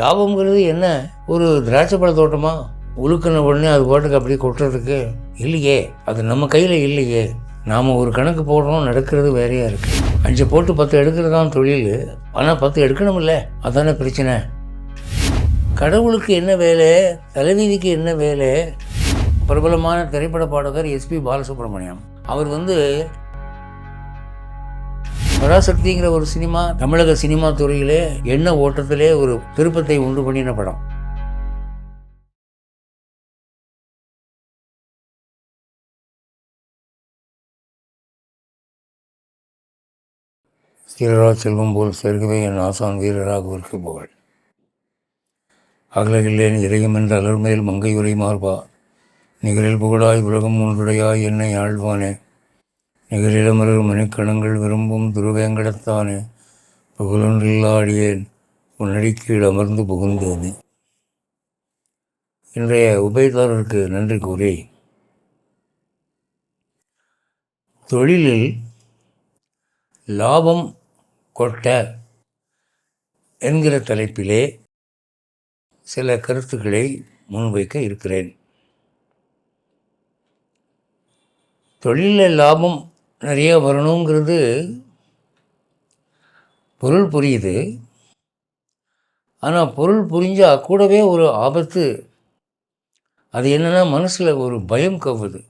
லாபங்கிறது என்ன? ஒரு திராட்சை பழ தோட்டமா? உழுக்கின உடனே அது பாட்டுக்கு அப்படியே கொட்டுறதுக்கு இல்லையே. அது நம்ம கையில் இல்லையே. நாம் ஒரு கணக்கு போடுறோம், நடக்கிறது வேறையாக இருக்குது. 5 போட்டு 10 எடுக்கிறது தான் தொழில். ஆனால் 10 எடுக்கணுமில்ல, அதானே பிரச்சனை. கடவுளுக்கு என்ன வேலை, தலைவீதிக்கு என்ன வேலை? பிரபலமான திரைப்பட பாடகர் எஸ்பி பாலசுப்ரமணியம் அவர் பராசக்திங்கிற ஒரு சினிமா தமிழக சினிமா துறையிலே எண்ண ஓட்டத்திலே ஒரு திருப்பத்தை உண்டு பண்ணின படம். சீரராஜ் செல்வம் போல் சேர்க்கவே என் ஆசான் வீரராகவிற்கு புகழ். அகலகில்லேன் இறையும் என்ற அலர்மேல் மங்கை உரை மார்பா, நிகழில் புகழாய் உலகம் ஒன்றுடையாய் என்னை ஆழ்வானே, நிகழிலமரர் மணிக்கணங்கள் விரும்பும் துருவேங்கடத்தானே, புகழொன்றில்லாடியேன் உன்னடிக்கீழ் அமர்ந்து புகுந்தேனே. இன்றைய உபயதாரருக்கு நன்றி கூறி, தொழிலில் லாபம் கொட்ட என்கிற தலைப்பிலே சில கருத்துக்களை முன்வைக்க இருக்கிறேன். தொழிலில் லாபம் நிறைய வரணுங்கிறது பொருள் புரியுது. ஆனால் பொருள் புரிஞ்சால் கூடவே ஒரு ஆபத்து. அது என்னென்னா, மனசில் ஒரு பயம் கவ்வுது.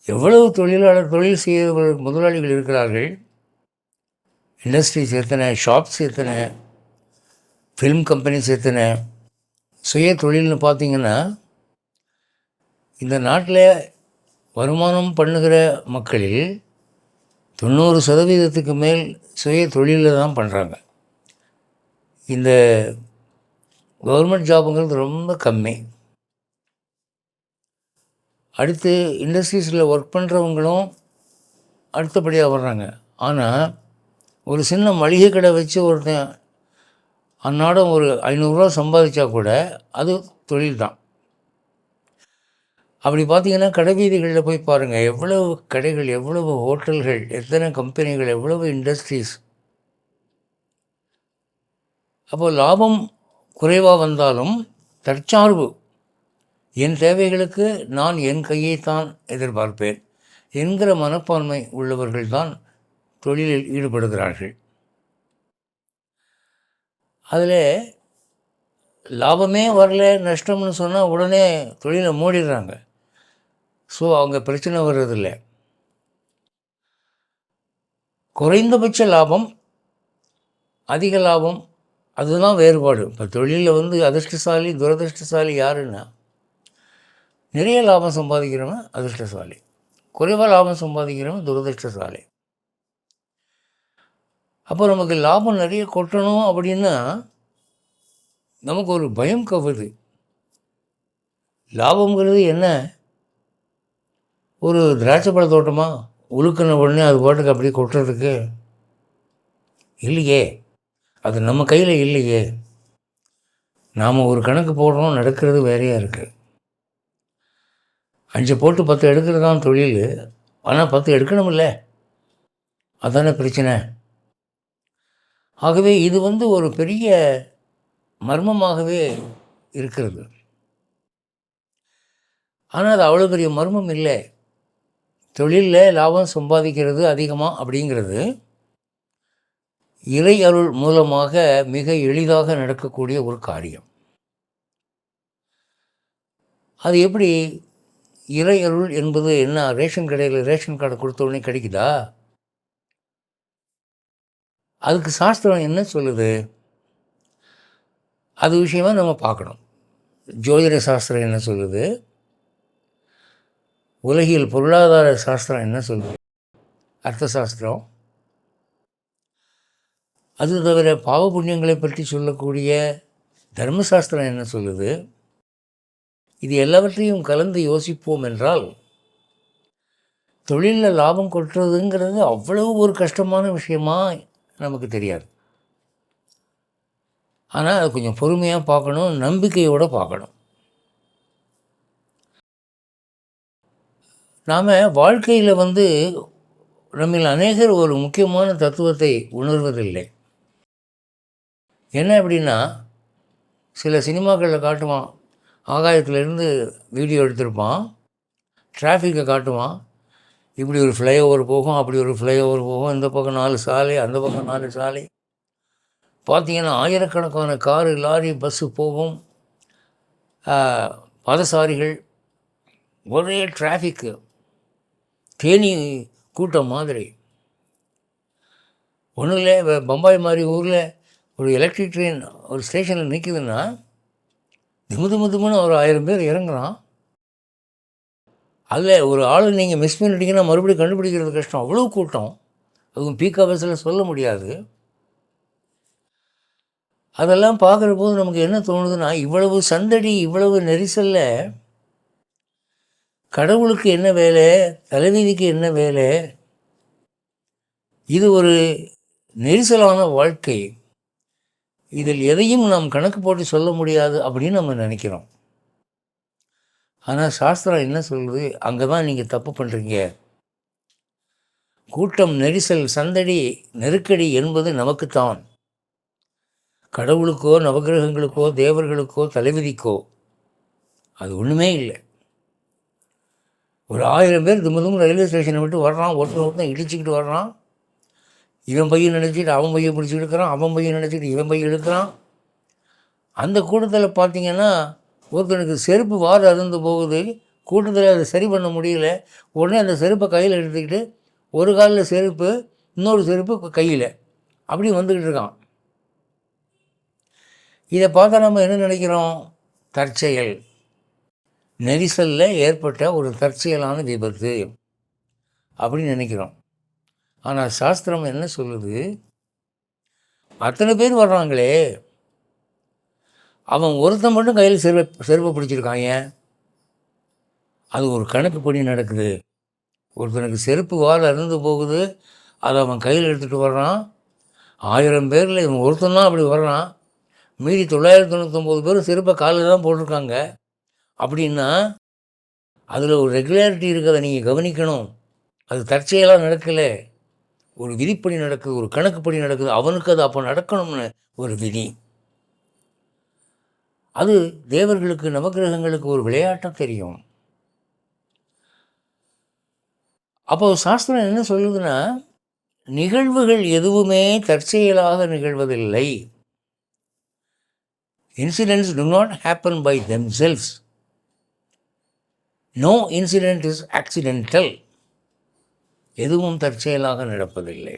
எவ்வளவு தொழில் செய்கிற முதலாளிகள் இருக்கிறார்கள். இண்டஸ்ட்ரீஸ் எத்தனை, ஷாப்ஸ் எத்தனை, ஃபிலிம் கம்பெனிஸ் எத்தனை. சுய தொழில்னு பார்த்திங்கன்னா, இந்த நாட்டில் வருமானம் பண்ணுகிற மக்களில் 90% மேல் சுய தொழிலில் தான் பண்ணுறாங்க. இந்த கவர்மெண்ட் ஜாபுங்கிறது ரொம்ப கம்மி. அடுத்து இண்டஸ்ட்ரீஸில் ஒர்க் பண்ணுறவங்களும் அடுத்தபடியாக வர்றாங்க. ஆனால் ஒரு சின்ன மளிகை கடை வச்சு ஒருத்தன் அன்னாடம் ஒரு 500 சம்பாதிச்சா கூட அது தொழில் தான். அப்படி பார்த்திங்கன்னா, கடை வீதிகளில் போய் பாருங்கள், எவ்வளவு கடைகள், எவ்வளவு ஹோட்டல்கள், எத்தனை கம்பெனிகள், எவ்வளவு இண்டஸ்ட்ரீஸ். அப்போது லாபம் குறைவாக வந்தாலும் தற்சார்பு, என் தேவைகளுக்கு நான் என் கையைத்தான் எதிர்பார்ப்பேன் என்கிற மனப்பான்மை உள்ளவர்கள்தான் தொழிலில் ஈடுபடுகிறார்கள். அதில் லாபமே வரல, நஷ்டம்னு சொன்னால் உடனே தொழிலை மூடிடுறாங்க. ஸோ அவங்க பிரச்சனை வர்றதில்லை. குறைந்தபட்ச லாபம், அதிக லாபம், அதுதான் வேறுபாடு. இப்போ தொழிலில் அதிர்ஷ்டசாலி துரதிர்ஷ்டசாலி யாருன்னா, நிறைய லாபம் சம்பாதிக்கிறவன் அதிர்ஷ்டசாலி, குறைவாக லாபம் சம்பாதிக்கிறவன் துரதிர்ஷ்டசாலி. அப்போ நமக்கு லாபம் நிறைய கொட்டணும் அப்படின்னா நமக்கு ஒரு பயம் கவ்வுது. லாபங்கிறது என்ன? ஒரு திராட்சை பழ தோட்டமா? உழுக்கின உடனே அது பாட்டுக்கு அப்படியே கொட்டுறதுக்கு இல்லையே. அது நம்ம கையில் இல்லையே. நாம் ஒரு கணக்கு போடுறோம், நடக்கிறது வேறையாக இருக்குது. 5 போட்டு 10 எடுக்கிறது தான் தொழில். ஆனால் 10 எடுக்கணுமில்ல, அதானே பிரச்சனை. ஆகவே இது ஒரு பெரிய மர்மமாகவே இருக்கிறது. ஆனால் அது அவ்வளோ பெரிய மர்மம் இல்லை. தொழிலில் லாபம் சம்பாதிக்கிறது அதிகமாக அப்படிங்கிறது இறை அருள் மூலமாக மிக எளிதாக நடக்கக்கூடிய ஒரு காரியம். அது எப்படி? இறை அருள் என்பது என்ன? ரேஷன் கடையில் ரேஷன் கார்டு கொடுத்த உடனே கிடைக்குதா? அதுக்கு சாஸ்திரம் என்ன சொல்லுது? அது விஷயமாக நம்ம பார்க்கணும். ஜோதிட சாஸ்திரம் என்ன சொல்லுது? உலகில் பொருளாதார சாஸ்திரம் என்ன சொல்லுது? அர்த்த சாஸ்திரம். அது தவிர பாவ புண்ணியங்களை பற்றி சொல்லக்கூடிய தர்மசாஸ்திரம் என்ன சொல்லுது? இது எல்லாவற்றையும் கலந்து யோசிப்போம் என்றால், தொழிலில் லாபம் கொட்டுறதுங்கிறது அவ்வளவு ஒரு கஷ்டமான விஷயமா நமக்கு தெரியாது. ஆனால் அது கொஞ்சம் பொறுமையாக பார்க்கணும், நம்பிக்கையோடு பார்க்கணும். நாம் வாழ்க்கையில் நம்மில் அநேகர் ஒரு முக்கியமான தத்துவத்தை உணர்வதில்லை. என்ன அப்படின்னா, சில சினிமாக்களில் காட்டுவான், ஆகாயத்திலேருந்து வீடியோ எடுத்திருப்பான், டிராஃபிக்கை காட்டுவான். இப்படி ஒரு ஃப்ளைஓவர் போகும், அப்படி ஒரு ஃப்ளைஓவர் போகும், இந்த பக்கம் 4 சாலை, அந்த பக்கம் 4 சாலை. பார்த்தீங்கன்னா ஆயிரக்கணக்கான காரு, லாரி, பஸ்ஸு போகும், பாதசாரிகள், ஒரே டிராஃபிக்கு, தேனி கூட்டம் மாதிரி. ஒன்றும் இல்லை, பம்பாய் மாதிரி ஊரில் ஒரு எலக்ட்ரிக் ட்ரெயின் ஒரு ஸ்டேஷனில் நிற்குதுன்னா திமுன்னு ஒரு 1000 பேர் இறங்குறான். அதில் ஒரு ஆள் நீங்கள் மிஸ் பண்ணிட்டீங்கன்னா மறுபடியும் கண்டுபிடிக்கிறது கஷ்டம், அவ்வளோ கூட்டம். அதுவும் பீக் ஹவர்ஸில் சொல்ல முடியாது. அதெல்லாம் பார்க்குற போது நமக்கு என்ன தோணுதுன்னா, இவ்வளவு சந்தடி, இவ்வளவு நெரிசலில் கடவுளுக்கு என்ன வேலை, தலைவிதிக்கு என்ன வேலை? இது ஒரு நெரிசலான வாழ்க்கை, இதில் எதையும் நாம் கணக்கு போட்டு சொல்ல முடியாது அப்படின்னு நம்ம நினைக்கிறோம். ஆனால் சாஸ்திரம் என்ன சொல்லுது, அங்கே தான் நீங்கள் தப்பு பண்ணுறீங்க. கூட்டம், நெரிசல், சந்தடி, நெருக்கடி என்பது நமக்குத்தான். கடவுளுக்கோ, நவகிரகங்களுக்கோ, தேவர்களுக்கோ, தலைவிதிக்கோ அது ஒன்றுமே இல்லை. ஒரு 1000 பேர் திமுதும் ரயில்வே ஸ்டேஷனை விட்டு வர்றான், ஒருத்தன் இடிச்சுக்கிட்டு வர்றான். இவன் பையன் நினச்சிட்டு அவன் பையன் பிடிச்சி எடுக்கிறான், அவன் பையன் நினச்சிட்டு இவன் பையன் எடுக்கிறான். அந்த கூட்டத்தில் பார்த்திங்கன்னா ஒருத்தனுக்கு செருப்பு வார் அருந்து போகுது. கூட்டத்தில் அதை சரி பண்ண முடியல. உடனே அந்த செருப்பை கையில் எடுத்துக்கிட்டு ஒரு காலில் செருப்பு, இன்னொரு செருப்பு கையில், அப்படி வந்துக்கிட்டு இருக்கான். இதை பார்த்தா நம்ம என்ன நினைக்கிறோம்? தற்செயல், நெரிசலில் ஏற்பட்ட ஒரு தற்செயலான விபத்து அப்படின்னு நினைக்கிறோம். ஆனால் சாஸ்திரம் என்ன சொல்லுது, அத்தனை பேர் வர்றாங்களே, அவன் ஒருத்தன் மட்டும் கையில் செருப்பை பிடிச்சிருக்கான், ஏன்? அது ஒரு கணக்கு படி நடக்குது. ஒருத்தனுக்கு செருப்பு வால் அருந்து போகுது, அதை அவன் கையில் எடுத்துகிட்டு வர்றான். 1000 பேரில் இவன் ஒருத்தன் தான் அப்படி வர்றான். மீதி 999 பேர் செருப்பை காலில் தான் போட்டிருக்காங்க. அப்படின்னா அதில் ஒரு ரெகுலாரிட்டி இருக்கிறத நீங்கள் கவனிக்கணும். அது தற்செயலாக நடக்கலை, ஒரு விதிப்படி நடக்குது, ஒரு கணக்குப்படி நடக்குது. அவனுக்கு அது அப்போ நடக்கணும்னு ஒரு விதி. அது தேவர்களுக்கு, நவகிரகங்களுக்கு ஒரு விளையாட்டாக தெரியும். அப்போ சாஸ்திரம் என்ன சொல்லுதுன்னா, நிகழ்வுகள் எதுவுமே தற்செயலாக நிகழ்வதில்லை. Incidents do not happen by themselves. No incident is accidental. எதுவும் தற்செயலாக நடப்பதில்லை.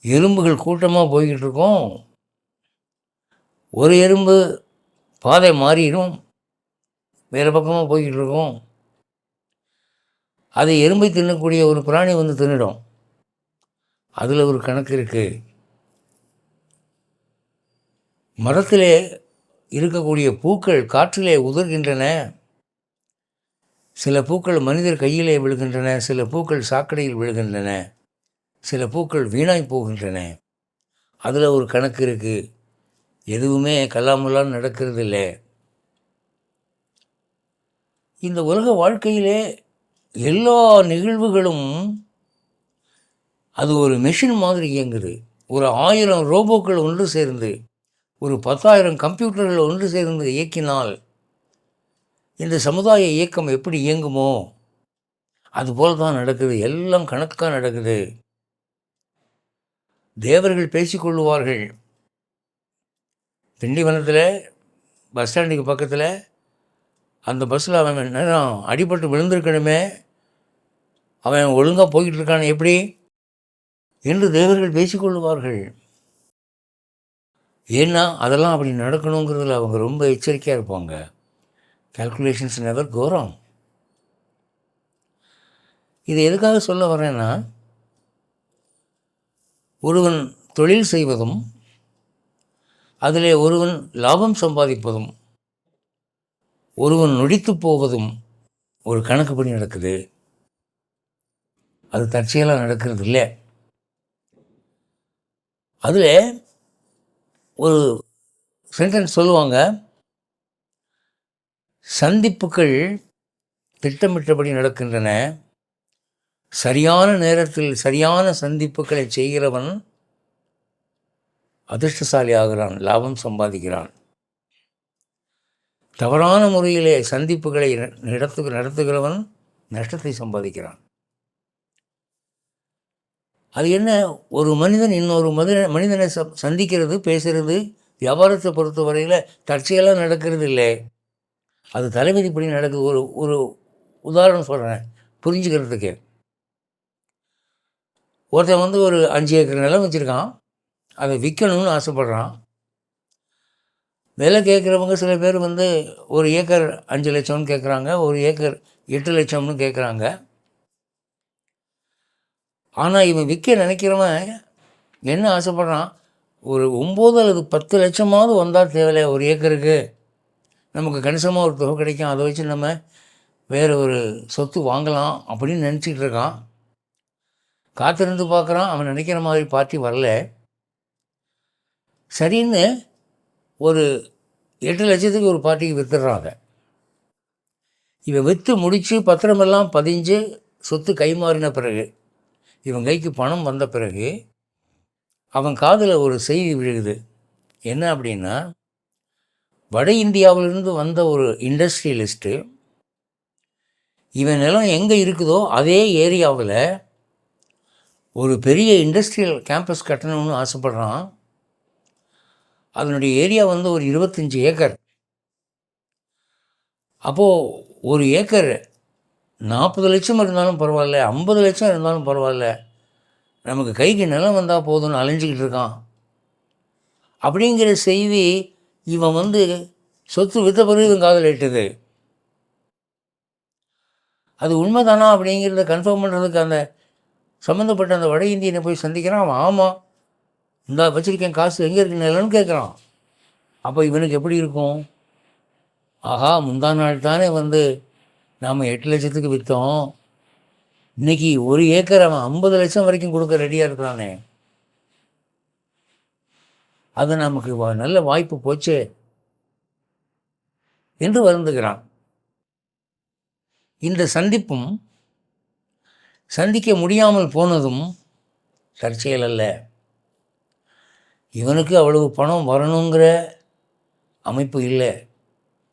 எறும்புகள் கூட்டமாக போய்கிட்டு இருக்கோம், ஒரு எறும்பு பாதை மாறிடும், வேறு பக்கமாக போய்கிட்டு இருக்கோம். அதை எறும்பை தின்னக்கூடிய ஒரு பிராணி வந்து தின்னிடும். அதில் ஒரு கணக்கு இருக்குது. மரத்திலே இருக்கக்கூடிய பூக்கள் காற்றிலே உதிர்கின்றன. சில பூக்கள் மனிதர் கையிலே விழுகின்றன, சில பூக்கள் சாக்கடையில் விழுகின்றன, சில பூக்கள் வீணாய் போகின்றன. அதில் ஒரு கணக்கு இருக்குது. எதுவுமே கல்லாமல்லாம் நடக்கிறது இல்லை. இந்த உலக வாழ்க்கையிலே எல்லா நிகழ்வுகளும் அது ஒரு மெஷின் மாதிரி இயங்குது. ஒரு 1000 ரோபோக்கள் ஒன்று சேர்ந்து, ஒரு 10,000 கம்ப்யூட்டர்கள் ஒன்று சேர்ந்து இயக்கினால் இந்த சமுதாய இயக்கம் எப்படி இயங்குமோ அதுபோல் தான் நடக்குது. எல்லாம் கணக்காக நடக்குது. தேவர்கள் பேசிக்கொள்ளுவார்கள். திண்டிவனத்தில் பஸ் ஸ்டாண்டுக்கு பக்கத்தில் அந்த பஸ்ஸில் அவன் நேரம் அடிபட்டு விழுந்திருக்கணுமே, அவன் ஒழுங்காக போய்கிட்டு இருக்கான் எப்படி என்று தேவர்கள் பேசிக்கொள்ளுவார்கள். ஏன்னா அதெல்லாம் அப்படி நடக்கணுங்கிறதுல அவங்க ரொம்ப எச்சரிக்கையாக இருப்பாங்க. Calculations never go wrong. இது எதுக்காக சொல்ல வரேன்னா, ஒருவன் தொழில் செய்வதும் அதிலே ஒருவன் லாபம் சம்பாதிப்பதும் ஒருவன் நொடித்து போவதும் ஒரு கணக்குப்படி நடக்குது. அது தற்செயலாக நடக்கிறது இல்லை. அதில் ஒரு சென்டென்ஸ் சொல்லுவாங்க, சந்திப்புகள் திட்டமிட்டபடி நடக்கின்றன, சரியான நேரத்தில் சரியான சந்திப்புகளை செய்கிறவன் அதிர்ஷ்டசாலி ஆகிறான், லாபம் சம்பாதிக்கிறான். தவறான முறையிலே சந்திப்புகளை நடத்துகிறவன் நஷ்டத்தை சம்பாதிக்கிறான். அது என்ன, ஒரு மனிதன் இன்னொரு மனிதனை சந்திக்கிறது, பேசுகிறது, வியாபாரத்தை பொறுத்த வரையில் தற்செயலாக நடக்கிறது இல்லை. அது தலைவிதிப்படி நடக்குது. ஒரு ஒரு உதாரணம் சொல்கிறேன் புரிஞ்சுக்கிறதுக்கு. ஒருத்தன் ஒரு 5 ஏக்கர் நிலம் வச்சுருக்கான், அதை விற்கணும்னு ஆசைப்பட்றான். விலை கேட்குறவங்க சில பேர் 1 ஏக்கர் 5 லட்சம்னு கேட்குறாங்க, 1 ஏக்கர் 8 லட்சம்னு கேட்குறாங்க. ஆனால் இவன் விற்க நினைக்கிறவன் என்ன ஆசைப்பட்றான், ஒரு 9 அல்லது 10 லட்சமாவது வந்தால் தேவையில்லை, 1 ஏக்கருக்கு நமக்கு கணிசமாக ஒரு தொகை கிடைக்கும், அதை வச்சு நம்ம வேறு ஒரு சொத்து வாங்கலாம் அப்படின்னு நினச்சிக்கிட்டு இருக்கான். காத்திருந்து பார்க்குறான், அவன் நினைக்கிற மாதிரி பார்ட்டி வரல. சரின்னு ஒரு 8 லட்சத்துக்கு ஒரு பார்ட்டிக்கு விற்றுடுறாங்க. இவன் விற்று முடித்து பத்திரமெல்லாம் பதிஞ்சு சொத்து கைமாறின பிறகு, இவன் கைக்கு பணம் வந்த பிறகு அவன் காதில் ஒரு செய்தி விழுகுது. என்ன அப்படின்னா, வட இந்தியாவிலிருந்து வந்த ஒரு இண்டஸ்ட்ரியலிஸ்ட்டு இவன் நிலம் எங்கே இருக்குதோ அதே ஏரியாவில் ஒரு பெரிய இண்டஸ்ட்ரியல் கேம்பஸ் கட்டணும்னு ஆசைப்பட்றான். அதனுடைய ஏரியா ஒரு 25 ஏக்கர். அப்போது ஒரு ஏக்கர் 40 லட்சம் இருந்தாலும் பரவாயில்ல, 50 லட்சம் இருந்தாலும் பரவாயில்ல, நமக்கு கைக்கு நிலம் வந்தால் போதும்னு அலைஞ்சிக்கிட்டு இருக்கான். அப்படிங்கிற செய்தி இவன் சொத்து விற்ற பிறகு இவன் காதில் எட்டுது. அது உண்மைதானா அப்படிங்கிறத கன்ஃபார்ம் பண்ணுறதுக்கு அந்த சம்மந்தப்பட்ட அந்த வட இந்தியனை போய் சந்திக்கிறான். அவன் ஆமாம், இந்த வச்சுருக்கேன், காசு எங்கே இருக்கு நிலன்னு கேட்குறான். அப்போ இவனுக்கு எப்படி இருக்கும், ஆஹா முந்தா நாள் தானே நாம் 8 லட்சத்துக்கு விற்றோம், இன்றைக்கி 1 ஏக்கர் அவன் 50 லட்சம் வரைக்கும் கொடுக்க ரெடியாக இருக்கிறானே, அது நமக்கு நல்ல வாய்ப்பு போச்சே என்று வருந்துகிறான். இந்த சந்திப்பும் சந்திக்க முடியாமல் போனதும் தற்செயல் அல்ல. இவனுக்கு அவ்வளவு பணம் வரணுங்கிற அமைப்பு இல்லை,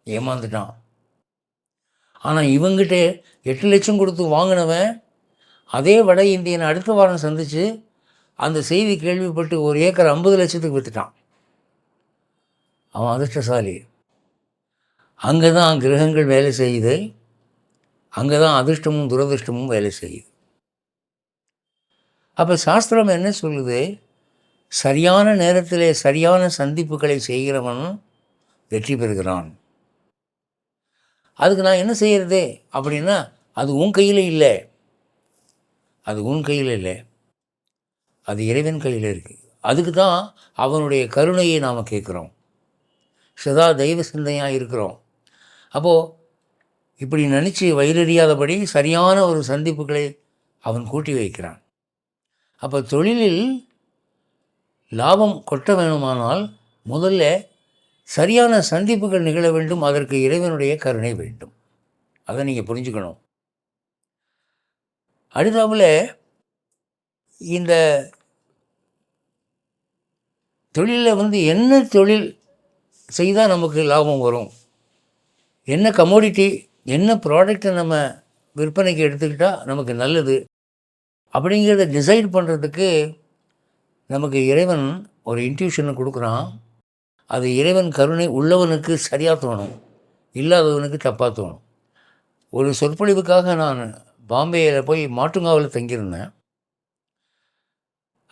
ஏமாந்துட்டான். ஆனால் இவங்கிட்ட 8 லட்சம் கொடுத்து வாங்கினவன் அதே வட இந்தியனை அடுத்த வாரம் சந்தித்து அந்த செய்தி கேள்விப்பட்டு 1 ஏக்கர் 50 லட்சத்துக்கு விற்றுட்டான். அவன் அதிர்ஷ்டசாலி. அங்கே தான் கிரகங்கள் வேலை செய்யுது, அங்கே தான் அதிர்ஷ்டமும் துரதிர்ஷ்டமும் வேலை செய்யுது. அப்போ சாஸ்திரம் என்ன சொல்லுது, சரியான நேரத்தில் சரியான சந்திப்புகளை செய்கிறவன் வெற்றி பெறுகிறான். அதுக்கு நான் என்ன செய்கிறது அப்படின்னா, அது உன் கையில் இல்லை, அது உன் கையில் இல்லை, அது இறைவன் கையில் இருக்குது. அதுக்கு தான் அவனுடைய கருணையை நாம் கேட்குறோம், சதா தெய்வ சிந்தையாக இருக்கிறோம். அப்போது இப்படி நினச்சி வயிறறியாதபடி சரியான ஒரு சந்திப்புகளை அவன் கூட்டி வைக்கிறான். அப்போ தொழிலில் லாபம் கொட்ட வேணுமானால் முதல்ல சரியான சந்திப்புகள் நிகழ வேண்டும், அதற்கு இறைவனுடைய கருணை வேண்டும். அதை நீங்கள் புரிஞ்சுக்கணும். அடுத்தாப்புல இந்த தொழிலில் என்ன தொழில் செய்தால் நமக்கு லாபம் வரும், என்ன கமோடிட்டி, என்ன ப்ராடக்டை நம்ம விற்பனைக்கு எடுத்துக்கிட்டால் நமக்கு நல்லது அப்படிங்கிறத டிசைட் பண்ணுறதுக்கு நமக்கு இறைவன் ஒரு இன்ட்யூஷனை கொடுக்குறான். அது இறைவன் கருணை உள்ளவனுக்கு சரியாக தோணும், இல்லாதவனுக்கு தப்பாக தோணும். ஒரு சொற்பொழிவுக்காக நான் பாம்பேயில் போய் மாட்டுங்காவில் தங்கியிருந்தேன்.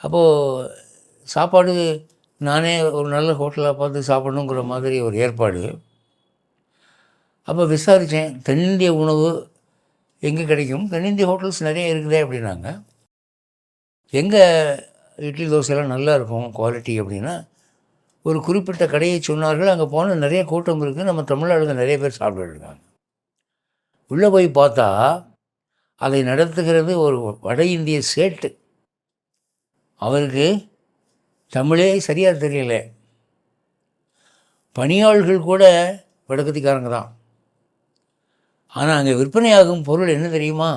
அப்போது சாப்பாடு நானே ஒரு நல்ல ஹோட்டலாக பார்த்து சாப்பிடணுங்கிற மாதிரி ஒரு ஏற்பாடு. அப்போ விசாரித்தேன், தென்னிந்திய உணவு எங்கே கிடைக்கும், தென்னிந்திய ஹோட்டல்ஸ் நிறைய இருக்குதே அப்படின்னாங்க. எங்கே இட்லி தோசையெல்லாம் நல்லா இருக்கும் குவாலிட்டி அப்படின்னா ஒரு குறிப்பிட்ட கடையை சொன்னார்கள். அங்கே போனால் நிறைய கூட்டம் இருக்குது, நம்ம தமிழ்நாடுகள் நிறைய பேர் சாப்பிட்டுருக்காங்க. உள்ளே போய் பார்த்தா அதை நடத்துகிறது ஒரு வட இந்திய சேட்டு. அவருக்கு தமிழே சரியாக தெரியல. பணியாளர்கள் கூட வடக்கத்திக்காரங்க தான். ஆனால் அங்கே விற்பனையாகும் பொருள் என்ன தெரியுமா,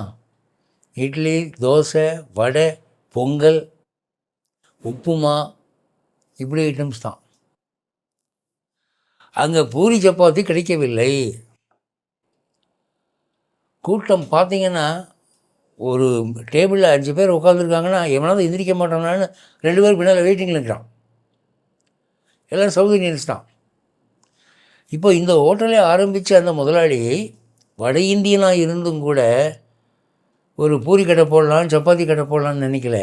இட்லி, தோசை, வடை, பொங்கல், உப்புமா, இப்படி ஐட்டம்ஸ் தான். அங்கே பூரி சப்பாத்தி கிடைக்கவில்லை. கூட்டம் பார்த்தீங்கன்னா, ஒரு டேபிளில் 5 பேர் உட்காந்துருக்காங்கன்னா எவனாவது எந்திரிக்க மாட்டானான்னு 2 பேர் பின்னால் வெயிட்டிங்கில் இருக்கிறான். எல்லோரும் சவுத் இந்தியன்ஸ் தான். இப்போ இந்த ஹோட்டலை ஆரம்பித்த அந்த முதலாளி வட இந்தியனாக இருந்தும் கூட ஒரு பூரி கடை போடலாம், சப்பாத்தி கடை போடலான்னு நினைக்கல.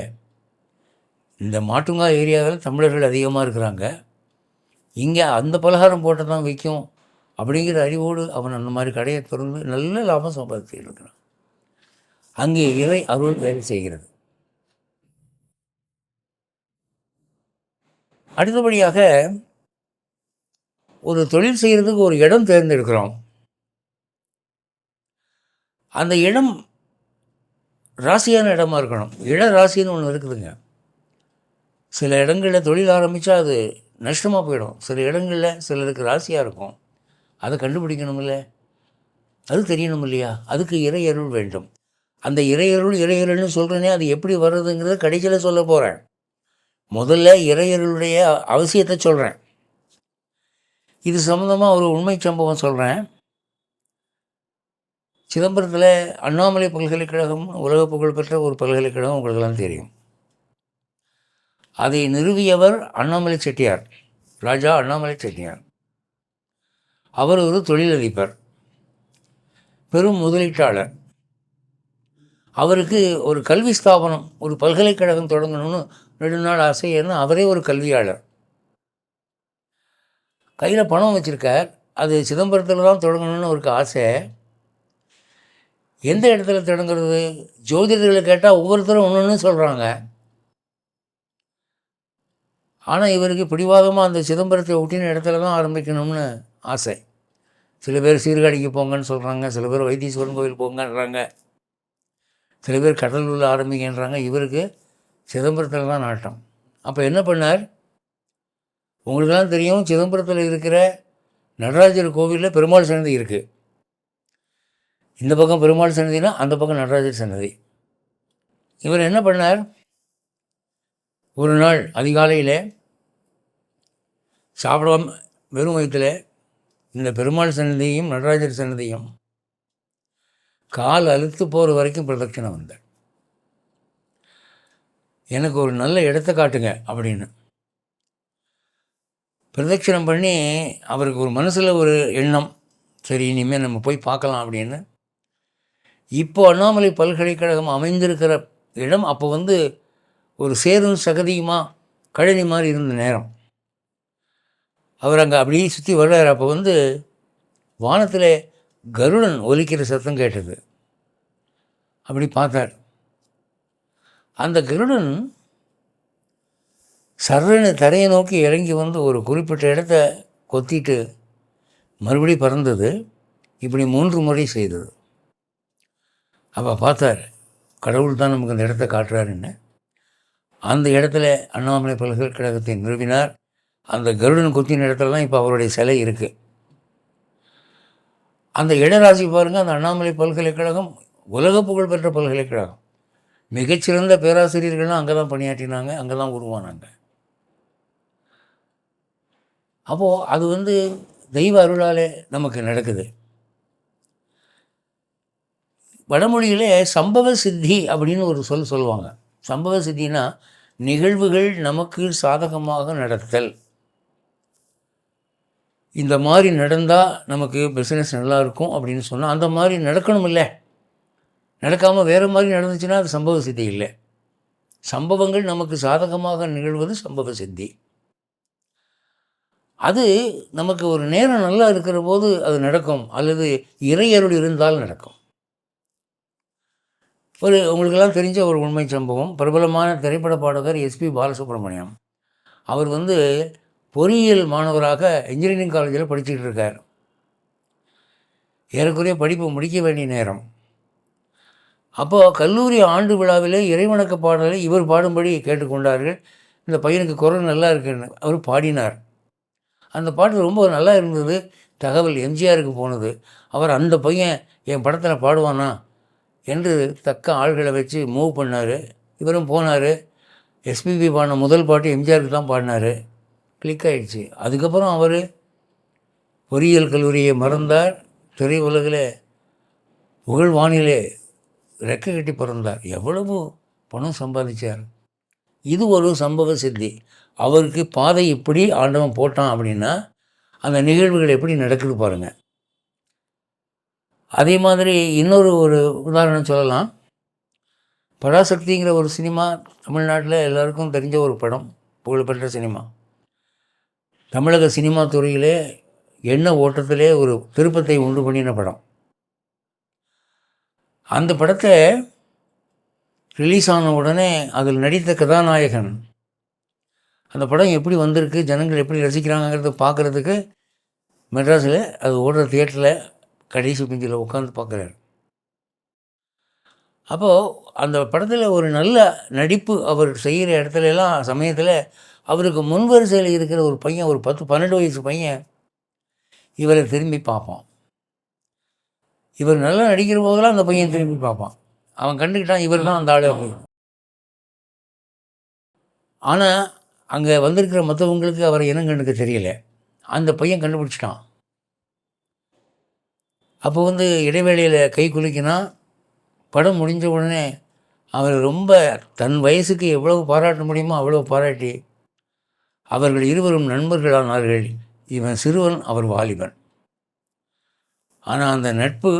இந்த மாட்டுங்கா ஏரியாவில் தமிழர்கள் அதிகமாக இருக்கிறாங்க, இங்கே அந்த பலகாரம் போட்டால் தான் விற்கும் அப்படிங்கிற அறிவோடு அவன் அந்த மாதிரி கடையை திறந்து நல்ல லாபம் சம்பாதிச்சுட்டு இருக்கிறான். அங்கே இறை அருள் வேலை செய்கிறது. அடுத்தபடியாக ஒரு தொழில் செய்கிறதுக்கு ஒரு இடம் தேர்ந்தெடுக்கிறோம். அந்த இடம் ராசியான இடமா இருக்கணும். இட ராசின்னு ஒன்று இருக்குதுங்க. சில இடங்களில் தொழில் ஆரம்பித்தா அது நஷ்டமாக போயிடும். சில இடங்களில் சிலருக்கு ராசியாக இருக்கும். அதை கண்டுபிடிக்கணும் இல்லை, அது தெரியணும் இல்லையா? அதுக்கு இறையருள் வேண்டும். அந்த இறையருள்னு சொல்கிறேனே, அது எப்படி வர்றதுங்கிறத கடைசியில் சொல்ல போகிறேன். முதல்ல இறையருளுடைய அவசியத்தை சொல்கிறேன். இது சம்மந்தமாக ஒரு உண்மை சம்பவம் சொல்கிறேன். சிதம்பரத்தில் அண்ணாமலை பல்கலைக்கழகம் உலக புகழ்பெற்ற ஒரு பல்கலைக்கழகம், உங்களுக்கெல்லாம் தெரியும். அதை நிறுவியவர் அண்ணாமலை செட்டியார், ராஜா அண்ணாமலை செட்டியார். அவர் ஒரு தொழிலதிபர், பெரும் முதலீட்டாளர். அவருக்கு ஒரு கல்வி ஸ்தாபனம், ஒரு பல்கலைக்கழகம் தொடங்கணும்னு 2 நாள் ஆசை. ஏன்னா அவரே ஒரு கல்வியாளர், கையில் பணம் வச்சுருக்கார். அது சிதம்பரத்தில் தான் தொடங்கணும்னு அவருக்கு ஆசை. எந்த இடத்துல தொடங்குறது? ஜோதிடர்களை கேட்டால் ஒவ்வொருத்தரும் ஒன்று சொல்கிறாங்க. ஆனால் இவருக்கு பிடிவாதமாக அந்த சிதம்பரத்தை ஒட்டின இடத்துல தான் ஆரம்பிக்கணும்னு ஆசை. சில பேர் சீர்காழிக்கு போங்கன்னு சொல்கிறாங்க, சில பேர் வைத்தீஸ்வரன் கோவில் போங்கன்றாங்க, சில பேர் கடலூரில் ஆரம்பிக்கின்றாங்க. இவருக்கு சிதம்பரத்தில் தான் நாட்டம். அப்போ என்ன பண்ணார்? உங்களுக்கெல்லாம் தெரியும், சிதம்பரத்தில் இருக்கிற நடராஜர் கோவிலில் பெருமாள் சன்னதி இருக்குது. இந்த பக்கம் பெருமாள் சன்னதினா அந்த பக்கம் நடராஜர் சன்னதி. இவர் என்ன பண்ணார்? ஒரு நாள் அதிகாலையில் சாப்பிடாம வெறும் வயிற்றில் இந்த பெருமாள் சன்னதியும் நடராஜர் சன்னதியும் கால் அழுத்து போகிற வரைக்கும் பிரதட்சணை வந்தார். எனக்கு ஒரு நல்ல இடத்த காட்டுங்க அப்படின்னு பிரதட்சணம் பண்ணி, அவருக்கு ஒரு மனசில் ஒரு எண்ணம், சரி இனிமேல் நம்ம போய் பார்க்கலாம் அப்படின்னு. இப்போ அண்ணாமலை பல்கலைக்கழகம் அமைந்திருக்கிற இடம் அப்போ ஒரு சேரும் சகதியுமாக கழனி மாதிரி இருந்த நேரம். அவர் அங்கே அப்படியே சுற்றி வர்றார். அப்போ வானத்தில் கருடன் ஒலிக்கிற சத்தம் கேட்டது. அப்படி பார்த்தார். அந்த கருடன் சர்றன்னு தரையை நோக்கி இறங்கி ஒரு குறிப்பிட்ட இடத்த கொத்திட்டு மறுபடி பறந்தது. இப்படி 3 முறை செய்தது. அப்போ பார்த்தார், கடவுள் தான் நமக்கு அந்த இடத்த காட்டுறாருன்னு. அந்த இடத்துல அண்ணாமலை பல்கலைக்கழகத்தை நிறுவினார். அந்த கருடன் கொத்தின இடத்துல தான் இப்போ அவருடைய சிலை இருக்குது. அந்த இடராசி பாருங்கள். அந்த அண்ணாமலை பல்கலைக்கழகம் உலக புகழ்பெற்ற பல்கலைக்கழகம். மிகச்சிறந்த பேராசிரியர்கள்லாம் அங்கே தான் பணியாற்றினாங்க, அங்கே தான் உருவானாங்க. அப்போது அது தெய்வ அருளாலே நமக்கு நடக்குது. வடமொழியிலே சம்பவ சித்தி அப்படின்னு ஒரு சொல்லுவாங்க. சம்பவ சித்தினா நிகழ்வுகள் நமக்கு சாதகமாக நடத்தல். இந்த மாதிரி நடந்தால் நமக்கு பிஸ்னஸ் நல்லாயிருக்கும் அப்படின்னு சொன்னால் அந்த மாதிரி நடக்கணும் இல்லை. நடக்காமல் வேறு மாதிரி நடந்துச்சுன்னா அது சம்பவ சித்தி இல்லை. சம்பவங்கள் நமக்கு சாதகமாக நிகழ்வது சம்பவ சித்தி. அது நமக்கு ஒரு நேரம் நல்லா இருக்கிற போது அது நடக்கும், அல்லது இறையருள் இருந்தால் நடக்கும். உங்களுக்கெல்லாம் தெரிஞ்ச ஒரு உண்மை சம்பவம். பிரபலமான திரைப்பட பாடகர் எஸ்பி பாலசுப்ரமணியம். அவர் பொறியியல் மாணவராக இன்ஜினியரிங் காலேஜில் படிச்சுக்கிட்டு இருக்கார். ஏறக்குறைய படிப்பு முடிக்க வேண்டிய நேரம். அப்போது கல்லூரி ஆண்டு விழாவில் இறைவணக்க பாடலை இவர் பாடும்படி கேட்டுக்கொண்டார்கள். இந்த பையனுக்கு குரல் நல்லா இருக்குன்னு அவர் பாடினார். அந்த பாட்டு ரொம்ப நல்லா இருந்தது. தகவல் எம்ஜிஆருக்கு போனது. அவர் அந்த பையன் என் படத்தில் பாடுவானா என்று தக்க ஆள்களை வச்சு மூவ் பண்ணார். இவரும் போனார். எஸ்பிபி பாடின முதல் பாட்டு எம்ஜிஆருக்கு தான் பாடினார். கிளிக் ஆகிடுச்சு. அதுக்கப்புறம் அவர் பொறியியல் கல்லூரியை மறந்தார். திரை உலகில் புகழ்வானிலே ரெக்கை கட்டி பிறந்தார். எவ்வளவு பணம் சம்பாதிச்சார். இது ஒரு சம்பவ சித்தி. அவருக்கு பாதை இப்படி ஆண்டவன் போட்டான் அப்படின்னா அந்த நிகழ்வுகள் எப்படி நடக்குது பாருங்கள். அதே மாதிரி இன்னொரு உதாரணம் சொல்லலாம். பராசக்திங்கிற ஒரு சினிமா தமிழ்நாட்டில் எல்லாருக்கும் தெரிஞ்ச ஒரு படம், புகழ்பெற்ற சினிமா. தமிழக சினிமா துறையிலே எண்ண ஓட்டத்திலே ஒரு திருப்பத்தை உண்டு பண்ணின படம். அந்த படத்தை ரிலீஸ் ஆன உடனே அதில் நடித்த கதாநாயகன் அந்த படம் எப்படி வந்திருக்கு, ஜனங்கள் எப்படி ரசிக்கிறாங்கிறத பார்க்குறதுக்கு மெட்ராஸில் அது ஓடுற தியேட்டரில் கடைசி பெஞ்சில் உட்காந்து பார்க்குறாரு. அப்போது அந்த படத்தில் ஒரு நல்ல நடிப்பு அவர் செய்கிற இடத்துலலாம் சமயத்தில் அவருக்கு முன்வரிசையில் இருக்கிற ஒரு பையன், ஒரு 10-12 வயசு பையன் இவரை திரும்பி பார்ப்பான். இவர் நல்லா நடிக்கிற போதெல்லாம் அந்த பையன் திரும்பி பார்ப்பான். அவன் கண்டுக்கிட்டான் இவர் தான் அந்த ஆள் அப்படின்னு. ஆனால் அங்கே வந்திருக்கிற மற்றவங்களுக்கு அவரை இனம் கண்டுக்க தெரியல. அந்த பையன் கண்டுபிடிச்சிட்டான். அப்போ இடைவேளையில் கை குலுக்கினா படம் முடிஞ்ச உடனே அவர் ரொம்ப தன் வயசுக்கு எவ்வளவு பாராட்ட முடியுமோ அவ்வளோ பாராட்டி அவர்கள் இருவரும் நண்பர்களானார்கள். இவன் சிறுவன், அவர் வாலிபன். ஆனால் அந்த நட்பு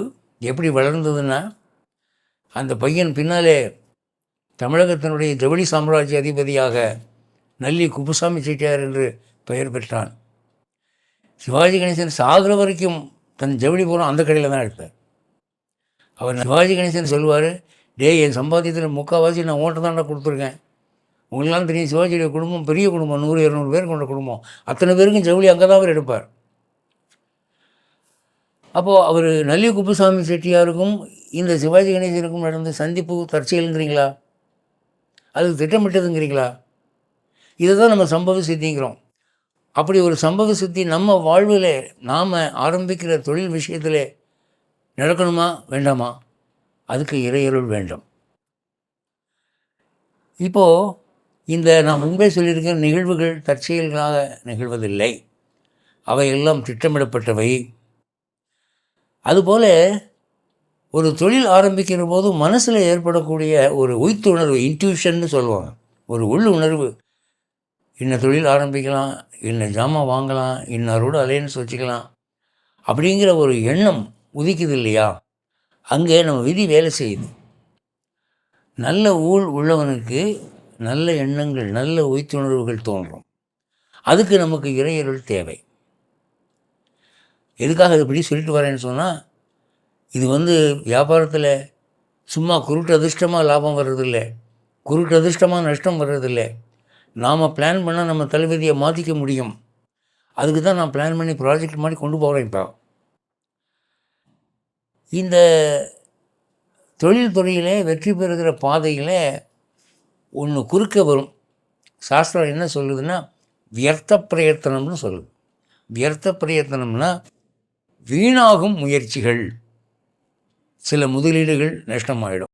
எப்படி வளர்ந்ததுன்னா, அந்த பையன் பின்னாலே தமிழகத்தினுடைய ஜவுளி சாம்ராஜ்ய அதிபதியாக நல்லி குப்புசாமி செட்டியார் என்று பெயர் பெற்றான். சிவாஜி கணேசன் சாகிற வரைக்கும் தன் ஜவுளி பூரா அந்த கடையில் தான் எடுத்தார். அவர் சிவாஜி கணேசன் சொல்லுவார், என் சம்பாத்தியத்தில் முக்கால்வாசி நான் ஓட்ட தாண்டா கொடுத்துருக்கேன். உங்களுக்கெல்லாம் தெரியும், சிவாஜியுடைய குடும்பம் பெரிய குடும்பம், 100-200 பேர் கொண்ட குடும்பம். அத்தனை பேருக்கும் ஜவுளி அங்கே தான் அவர் எடுப்பார். அப்போது அவர் நல்லி குப்புசாமி செட்டியாருக்கும் இந்த சிவாஜி கணேசனுக்கும் நடந்த சந்திப்பு தற்செயலுங்கிறீங்களா, அது திட்டமிட்டதுங்கிறீங்களா? இதை தான் நம்ம சம்பவ சித்திங்கிறோம். அப்படி ஒரு சம்பவ சித்தி நம்ம வாழ்வில் நாம் ஆரம்பிக்கிற தொழில் விஷயத்தில் நடக்கணுமா வேண்டாமா? அதுக்கு இறையருள் வேண்டும். இப்போது இந்த நான் முன்பே சொல்லியிருக்கிற நிகழ்வுகள் தற்செயல்களாக நிகழ்வதில்லை, அவையெல்லாம் திட்டமிடப்பட்டவை. அதுபோல் ஒரு தொழில் ஆரம்பிக்கிற போது மனசில் ஏற்படக்கூடிய ஒரு உய்த்துணர்வு, இன்ட்யூஷன்னு சொல்லுவாங்க, ஒரு உள்ளுணர்வு. இன்ன தொழில் ஆரம்பிக்கலாம், இன்ன ஜாமான் வாங்கலாம், இன்னாரோட அலையன்ஸ் வச்சுக்கலாம் அப்படிங்கிற ஒரு எண்ணம் உதிக்குது இல்லையா? அங்கே நம்ம விதி வேலை செய்யுது. நல்ல ஊழ் உள்ளவனுக்கு நல்ல எண்ணங்கள், நல்ல உய்த்துணர்வுகள் தோன்றும். அதுக்கு நமக்கு இறையருள் தேவை. எதுக்காக இப்படி சொல்லிட்டு வரேன்னு சொன்னால், இது வியாபாரத்தில் சும்மா குருட்டு அதிர்ஷ்டமாக லாபம் வர்றதில்லை, குருட்டு அதிர்ஷ்டமாக நஷ்டம் வர்றதில்லை. நாம் பிளான் பண்ணால் நம்ம தலைவிதியை மாற்றிக்க முடியும். அதுக்கு தான் நான் பிளான் பண்ணி ப்ராஜெக்ட் மாதிரி கொண்டு போகிறேன். இப்போ இந்த தொழில் துறையிலே வெற்றி பெறுகிற பாதையில் ஒன்று குறுக்க வரும். சாஸ்திரம் என்ன சொல்லுதுன்னா, வியர்த்த பிரயத்தனம்னு சொல்லுது. வியர்த்த பிரயத்தனம்னா வீணாகும் முயற்சிகள். சில முதலீடுகள் நஷ்டமாயிடும்,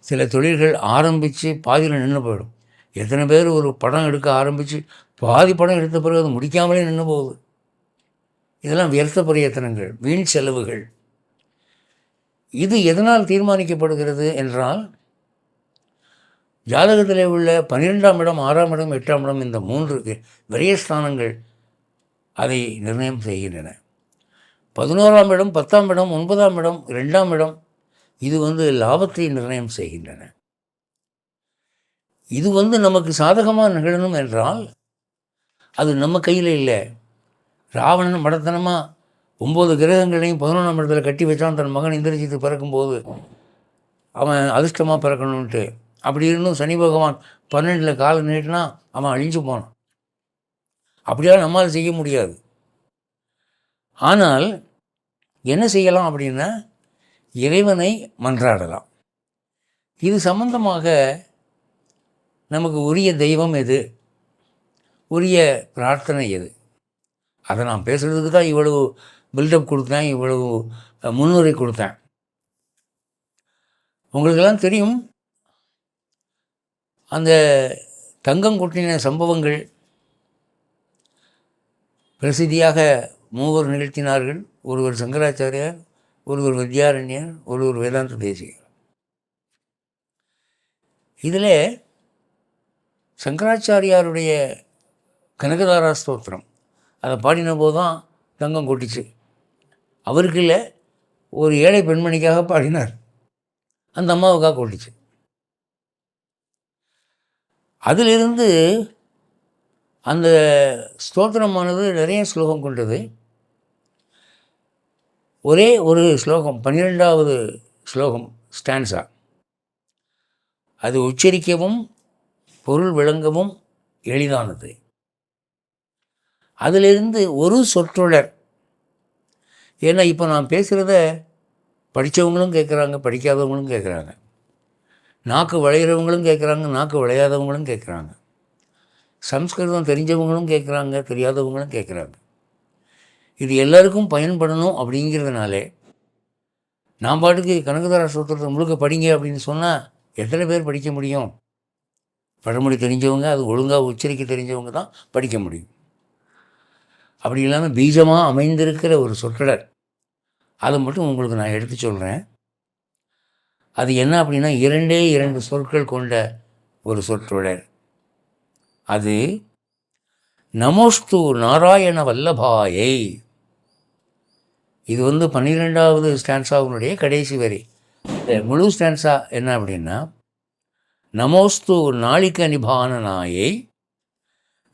சில தொழில்கள் ஆரம்பித்து பாதியில் நின்று போயிடும். எத்தனை பேர் ஒரு படம் எடுக்க ஆரம்பித்து பாதி படம் எடுத்த பிறகு அது முடிக்காமலே நின்று போகுது. இதெல்லாம் வியர்த்த பிரயத்தனங்கள், வீண் செலவுகள். இது எதனால் தீர்மானிக்கப்படுகிறது என்றால், ஜாதகத்தில் உள்ள 12ஆம் இடம், 6ஆம் இடம், 8ஆம் இடம், இந்த 3 விரயஸ்தானங்கள் அதை நிர்ணயம் செய்கின்றன. 11ஆம் இடம், 10ஆம் இடம், 9ஆம் இடம், 2ஆம் இடம், இது லாபத்தை நிர்ணயம் செய்கின்றன. இது நமக்கு சாதகமாக நிகழணும் என்றால் அது நம்ம கையில் இல்லை. ராவணன் மடத்தனமாக 9 கிரகங்களையும் 11ஆம் இடத்துல கட்டி வச்சான். தன் மகன் இந்திரஜித்து பிறக்கும்போது அவன் அதிர்ஷ்டமாக பிறக்கணுன்ட்டு. அப்படி இருந்தும் சனி பகவான் 12ல் காலை நீட்டினா அவன் அழிஞ்சு போனான். அப்படியால் நம்மால் செய்ய முடியாது. ஆனால் என்ன செய்யலாம் அப்படின்னா, இறைவனை மன்றாடலாம். இது சம்பந்தமாக நமக்கு உரிய தெய்வம் எது, உரிய பிரார்த்தனை எது, அதை நான் பேசுகிறதுக்கு தான் இவ்வளவு பில்டப் கொடுத்தேன், இவ்வளவு முன்னுரை கொடுத்தேன். உங்களுக்கெல்லாம் தெரியும், அந்த தங்கம் கொட்டின சம்பவங்கள் பிரசித்தியாக மூவர் நிகழ்த்தினார்கள். ஒருவர் சங்கராச்சாரியார், ஒருவர் வித்யாரண்யர், ஒருவர் வேதாந்த தேசிகர். இதில் சங்கராச்சாரியாருடைய கனகதாரா ஸ்தோத்திரம் அதை பாடின போது தான் தங்கம் கொட்டிச்சு. அவருக்கு இல்லை, ஒரு ஏழை பெண்மணிக்காக பாடினார், அந்த அம்மாவுக்காக கொட்டிச்சு. அதிலிருந்து அந்த ஸ்தோத்திரமானது நிறைய ஸ்லோகம் கொண்டது. ஒரே ஒரு ஸ்லோகம் 12வது ஸ்லோகம் ஸ்டான்ஸா, அது உச்சரிக்கவும் பொருள் விளங்கவும் எளிதானது. அதிலிருந்து ஒரு சொற்றொடர், ஏன்னா இப்போ நான் பேசுகிறத படித்தவங்களும் கேட்குறாங்க, படிக்காதவங்களும் கேட்குறாங்க, நாக்கு விளையிறவங்களும் கேட்குறாங்க, நாக்கு விளையாதவங்களும் கேட்குறாங்க, சம்ஸ்கிருதம் தெரிஞ்சவங்களும் கேட்குறாங்க, தெரியாதவங்களும் கேட்குறாங்க. இது எல்லாருக்கும் பயன்படணும் அப்படிங்கிறதுனாலே நான் பாட்டுக்கு கனகதாரா ஸ்தோத்திரத்தை முழுக்க படிங்க அப்படின்னு சொன்னால் எத்தனை பேர் படிக்க முடியும்? பழமொழி தெரிஞ்சவங்க, அது ஒழுங்காக உச்சரிக்க தெரிஞ்சவங்க தான் படிக்க முடியும். அப்படி இல்லாமல் பீஜமாக அமைந்திருக்கிற ஒரு சொற்றொடர், அதை மட்டும் உங்களுக்கு நான் எடுத்து சொல்கிறேன். அது என்ன அப்படின்னா, 2 சொற்கள் கொண்ட ஒரு சொற்றொடர். அது நமோஸ்து நாராயண வல்லபாயை. இது 12வது ஸ்டான்ஸாவுடைய கடைசி வரி. முழு ஸ்டான்ஸா என்ன அப்படின்னா, நமோஸ்து நாளிக நிபானனாயை,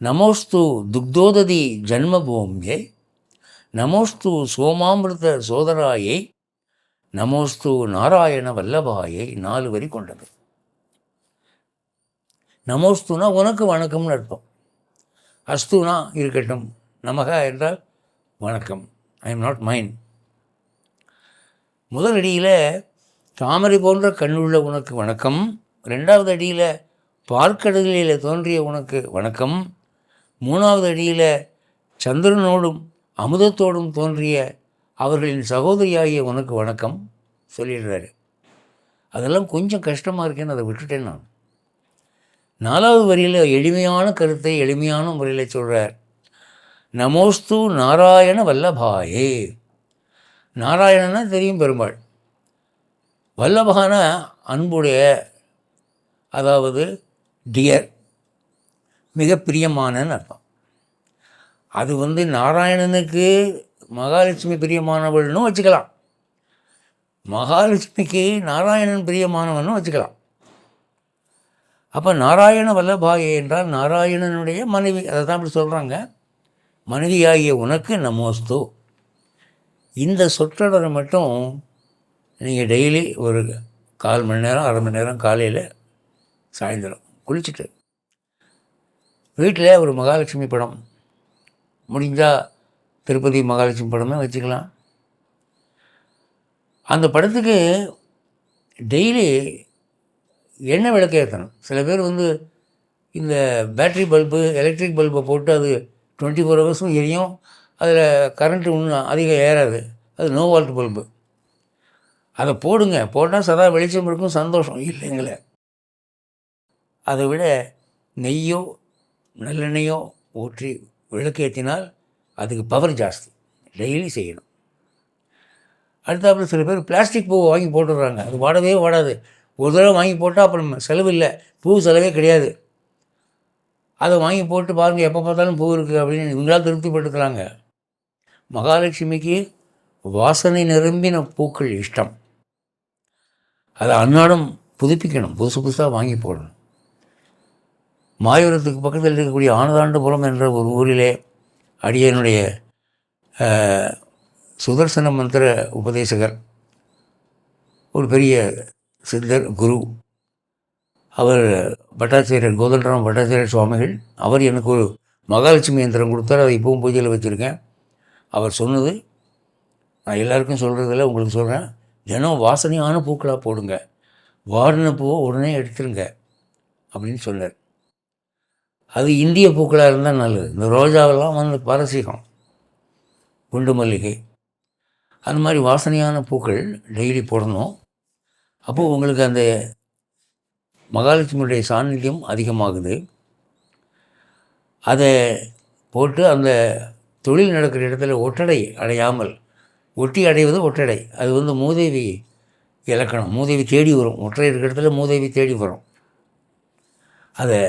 நமோஸ்து துக்தோததி ஜன்மபூமியை, நமோஸ்து சோமாமிருத சோதராயை, நமோஸ்து நாராயண வல்லபாயை. 4 வரி கொண்டது. நமோஸ்துனா உனக்கு வணக்கம்னு அர்த்தம், அஸ்துனா இருக்கட்டும், நமக என்றால் வணக்கம், ஐ எம் நாட் மைன். முதல் அடியில் தாமரை போன்ற கண்ணுள்ள உனக்கு வணக்கம், 2வது அடியில் பார்க்கடலில் தோன்றிய உனக்கு வணக்கம், 3வது அடியில் சந்திரனோடும் அமுதத்தோடும் தோன்றிய அவர்களின் சகோதரியாகிய உனக்கு வணக்கம் சொல்லிடுறாரு. அதெல்லாம் கொஞ்சம் கஷ்டமாக இருக்கேன்னு அதை விட்டுட்டேன் நான். 4வது வரியில் எளிமையான கருத்தை எளிமையான முறையில் சொல்கிறார். நமோஸ்து நாராயண வல்லபாயே. நாராயணன்னா தெரியும், பெருமாள். வல்லபான அன்புடைய, அதாவது டியர், மிக பிரியமானன்னு அர்த்தம். அது நாராயணனுக்கு மகாலட்சுமி பிரியமானவள்னு வச்சுக்கலாம், மகாலட்சுமிக்கு நாராயணன் பிரியமானவன்னு வச்சுக்கலாம். அப்போ நாராயண வல்லபாயே என்றால் நாராயணனுடைய மனைவி, அதை தான் அப்படி சொல்கிறாங்க. மனைவியாகிய உனக்கு நமோஸ்து. இந்த சொற்றொடரை மட்டும் நீங்கள் டெய்லி ஒரு 1/4 மணி நேரம் 1/2 மணி நேரம் காலையில் சாயந்தரம் குளிச்சுட்டு வீட்டில் ஒரு மகாலட்சுமி படம், முடிஞ்சால் திருப்பதி மகாலட்சுமி படமே வச்சுக்கலாம். அந்த படத்துக்கு டெய்லி எண்ணெய் விளக்கு ஏற்றணும். சில பேர் இந்த பேட்ரி பல்பு, எலக்ட்ரிக் பல்பை போட்டு அது 24 ஹவர்ஸும் எரியும், அதில் கரண்ட்டு இன்னும் அதிகம் ஏறாது, அது நோ வால்ட் பல்பு. அதை போடுங்க, போட்டால் சதா வெளிச்சம் இருக்கும், சந்தோஷம் இல்லைங்களே. அதை விட நெய்யோ நல்லெண்ணெயோ ஊற்றி விளக்கு ஏற்றினால் அதுக்கு பவர் ஜாஸ்தி, டெய்லி செய்யணும். அடுத்தாப்புல சில பேர் பிளாஸ்டிக் பூவை வாங்கி போட்டுடுறாங்க, அது வாடவே வாடாது. ஒரு தடவை வாங்கி போட்டால் அப்புறம் செலவு இல்லை, பூ செலவே கிடையாது. அதை வாங்கி போட்டு பாருங்கள், எப்போ பார்த்தாலும் பூ இருக்குது அப்படின்னு இவங்களால் திருப்திப்பட்டுக்கிறாங்க. மகாலட்சுமிக்கு வாசனை நிரம்பின பூக்கள் இஷ்டம். அதை அன்னாடம் புதுப்பிக்கணும், புதுசு புதுசாக வாங்கி போடணும். மாயூரத்துக்கு பக்கத்தில் இருக்கக்கூடிய ஆனதாண்டபுரம் என்ற ஒரு ஊரிலே அடியனுடைய சுதர்சன மந்திர உபதேசகர், ஒரு பெரிய சித்தர் குரு, அவர் பட்டாச்சாரியர் கோதண்டராம் பட்டாச்சாரியர் சுவாமிகள். அவர் எனக்கு ஒரு மகாலட்சுமி யந்திரம் கொடுத்தார், அதை இப்போவும் பூஜையில் வச்சுருக்கேன். அவர் சொன்னது நான் எல்லாருக்கும் சொல்கிறதில்ல, உங்களுக்கு சொல்கிறேன். தினம் வாசனையான பூக்களாக போடுங்க, வாடின பூவை உடனே எடுத்துருங்க அப்படின்னு சொன்னார். அது இந்திய பூக்களாக இருந்தால் நல்லது. இந்த ரோஜாவெல்லாம் பாரசீகம், குண்டு மல்லிகை, அந்த மாதிரி வாசனையான பூக்கள் டெய்லி போடணும். அப்போது உங்களுக்கு அந்த மகாலட்சுமியுடைய சாநித்தியம் அதிகமாகுது. அதை போட்டு அந்த தொழில் நடக்கிற இடத்துல ஒட்டடை அடையாமல், ஒட்டி அடைவது ஒட்டடை. அது வந்து மூதேவி இலக்கணம். மூதேவி தேடி வரும். ஒற்றை இருக்கிற இடத்துல மூதேவி தேடி வரும். அதை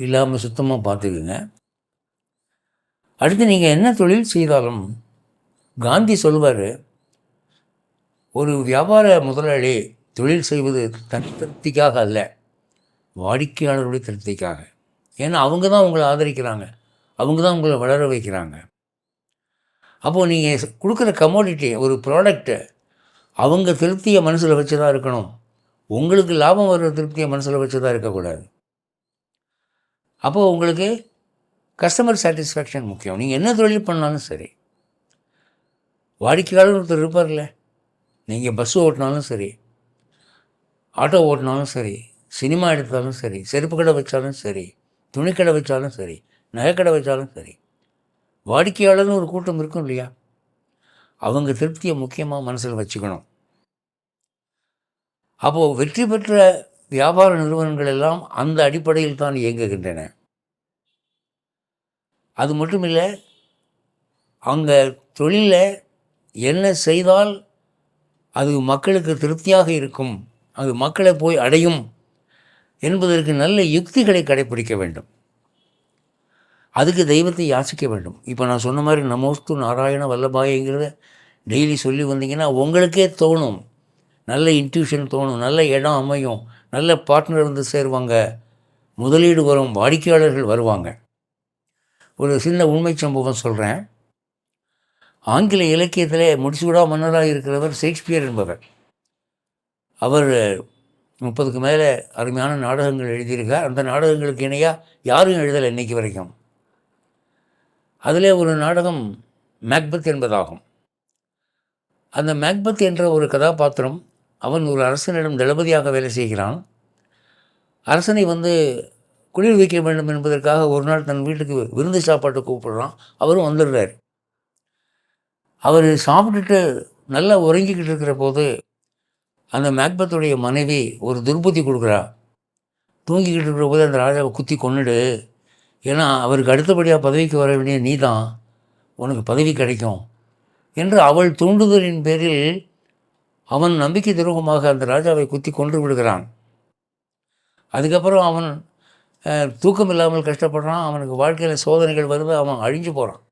இல்லாமல் சுத்தமாக பார்த்துக்குங்க. அடுத்து நீங்கள் என்ன தொழில் செய்தாலும் காந்தி சொல்வார், ஒரு வியாபார முதலாளி தொழில் செய்வது தன் திருப்திக்காக அல்ல, வாடிக்கையாளருடைய திருப்திக்காக. ஏன்னா அவங்க தான் உங்களை ஆதரிக்கிறாங்க, அவங்க தான் உங்களை வளர வைக்கிறாங்க. அப்போது நீங்கள் கொடுக்குற கமோடிட்டி, ஒரு ப்ராடக்ட்டு, அவங்க திருப்தியை மனசில் வச்சு தான் இருக்கணும். உங்களுக்கு லாபம் வர்ற திருப்தியை மனசில் வச்சு தான் இருக்கக்கூடாது. அப்போது உங்களுக்கு கஸ்டமர் சாட்டிஸ்ஃபேக்ஷன் முக்கியம். நீங்கள் என்ன தொழில் பண்ணாலும் சரி, வாடிக்கையாளர் ஒருத்தர் இருப்பார்ல. நீங்கள் பஸ்ஸு ஓட்டினாலும் சரி, ஆட்டோ ஓட்டினாலும் சரி, சினிமா எடுத்தாலும் சரி, செருப்பு கடை வச்சாலும் சரி, துணிக்கடை வச்சாலும் சரி, நகைக்கடை வச்சாலும் சரி, வாடிக்கையாளர்னு ஒரு கூட்டம் இருக்கும் இல்லையா? அவங்க திருப்தியை முக்கியமாக மனசில் வச்சுக்கணும். அப்போது வெற்றி பெற்ற வியாபார நிறுவனங்கள் எல்லாம் அந்த அடிப்படையில் தான் இயங்குகின்றன. அது மட்டும் இல்லை, அங்கே தொழிலில் என்ன செய்தால் அது மக்களுக்கு திருப்தியாக இருக்கும், அது மக்களை போய் அடையும் என்பதற்கு நல்ல யுக்திகளை கடைப்பிடிக்க வேண்டும். அதுக்கு தெய்வத்தை யாசிக்க வேண்டும். இப்போ நான் சொன்ன மாதிரி நமோஸ்து நாராயண வல்லபாயங்கிறத டெய்லி சொல்லி வந்தீங்கன்னா உங்களுக்கே தோணும், நல்ல இன்ட்யூஷன் தோணும், நல்ல இடம் அமையும், நல்ல பார்ட்னர் வந்து சேருவாங்க, முதலீடு வரும், வாடிக்கையாளர்கள் வருவாங்க. ஒரு சின்ன உண்மை சம்பவம் சொல்கிறேன். ஆங்கில இலக்கியத்தில் முடிசூடா மன்னராக இருக்கிறவர் ஷேக்ஸ்பியர் என்பவர். அவர் 30க்கு மேலே அருமையான நாடகங்கள் எழுதியிருக்கார். அந்த நாடகங்களுக்கு இணையாக யாரும் எழுதலை இன்றைக்கி வரைக்கும். அதில் ஒரு நாடகம் மேக்பெத் என்பதாகும். அந்த மேக்பெத் என்ற ஒரு கதாபாத்திரம், அவன் ஒரு அரசனிடம் தளபதியாக வேலை செய்கிறான். அரசனை வந்து குளிர் வைக்க வேண்டும் என்பதற்காக ஒரு நாள் தன் வீட்டுக்கு விருந்து சாப்பாட்டு கூப்பிடுறான். அவரும் வந்துடுறார். அவர் சாப்பிட்டுட்டு நல்லா உறங்கிக்கிட்டு இருக்கிற போது அந்த மேக்பெத்துடைய மனைவி ஒரு துர்புத்தி கொடுக்குறா. தூங்கிக்கிட்டு இருக்கிற போது அந்த ராஜாவை குத்தி கொன்னுடு, ஏன்னா அவருக்கு அடுத்தபடியாக பதவிக்கு வர வேண்டிய நீ தான், உனக்கு பதவி கிடைக்கும் என்று அவள் தூண்டுதலின் பேரில் அவன் நம்பிக்கை துரோகமாக அந்த ராஜாவை குத்தி கொன்று விடுகிறான். அதுக்கப்புறம் அவன் தூக்கம் இல்லாமல் கஷ்டப்படுறான். அவனுக்கு வாழ்க்கையில் சோதனைகள் வருது, அவன் அழிஞ்சு போகிறான்.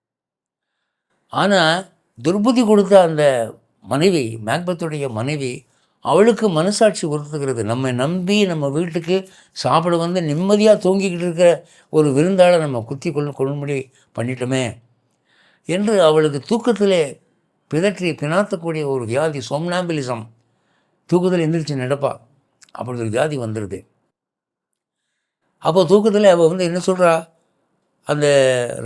ஆனால் துர்புத்தி கொடுத்த அந்த மனைவி, மேக்பெத்துடைய மனைவி, அவளுக்கு மனசாட்சி உறுத்துகிறது. நம்ம நம்பி நம்ம வீட்டுக்கு சாப்பிட வந்து நிம்மதியாக தூங்கிக்கிட்டு இருக்கிற ஒரு விருந்தாளை நம்ம குத்தி கொள்ளும்படி பண்ணிட்டோமே என்று அவளுக்கு தூக்கத்திலே பிதற்றி பிணாத்தக்கூடிய ஒரு வியாதி, சோம்னாம்பிலிசம், தூக்கத்தில் எந்திரிச்சு நடப்பா, அப்படி ஒரு வியாதி வந்துடுது. அப்போ தூக்கத்தில் அவள் வந்து என்ன சொல்கிறா, அந்த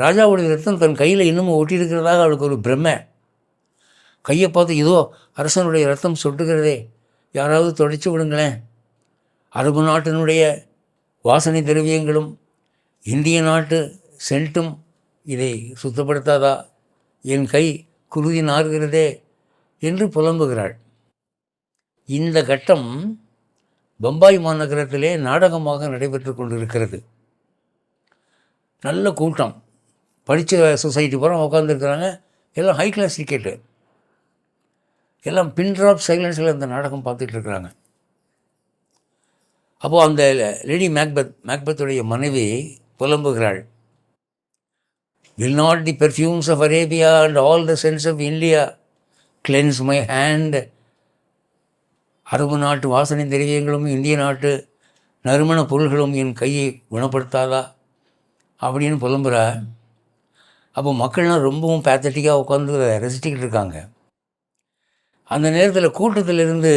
ராஜாவுடைய ரத்தம் தன் கையில் இன்னமும் ஒட்டியிருக்கிறதாக அவளுக்கு ஒரு பிரம்மை. கையை பார்த்து, இதோ அரசனுடைய ரத்தம் சொட்டுகிறதே, யாராவது தொடச்சி விடுங்களேன், அரபு நாட்டினுடைய வாசனை திரவியங்களும் இந்திய நாட்டு சென்ட்டும் இதை சுத்தப்படுத்தாதா, என் கை குருதி நாறுகிறதே என்று புலம்புகிறாள். இந்த கட்டம் பம்பாய் மாநகரத்திலே நாடகமாக நடைபெற்று கொண்டிருக்கிறது. நல்ல கூட்டம், படித்த சொசைட்டி பூரா உட்காந்துருக்கிறாங்க. எல்லாம் ஹை கிளாஸ் டிக்கெட்டு, எல்லாம் பின் ட்ராப் சைலன்ஸில் அந்த நாடகம் பார்த்துட்டு இருக்கிறாங்க. அப்போது அந்த லேடி மேக்பெத்துடைய மனைவி புலம்புகிறாள், will not the perfumes of Arabia and all the scents of India cleanse my hand? அரபு நாட்டு வாசனை திரவியங்களும் இந்திய நாட்டு நறுமண பொருள்களும் என் கையை குணப்படுத்தாதா அப்படின்னு புலம்புறா. அப்போ மக்கள்லாம் ரொம்பவும் பேத்தட்டிக்காக உட்காந்து ரசிச்சுக்கிட்டு இருக்காங்க. அந்த நேரத்தில் கூட்டத்திலிருந்து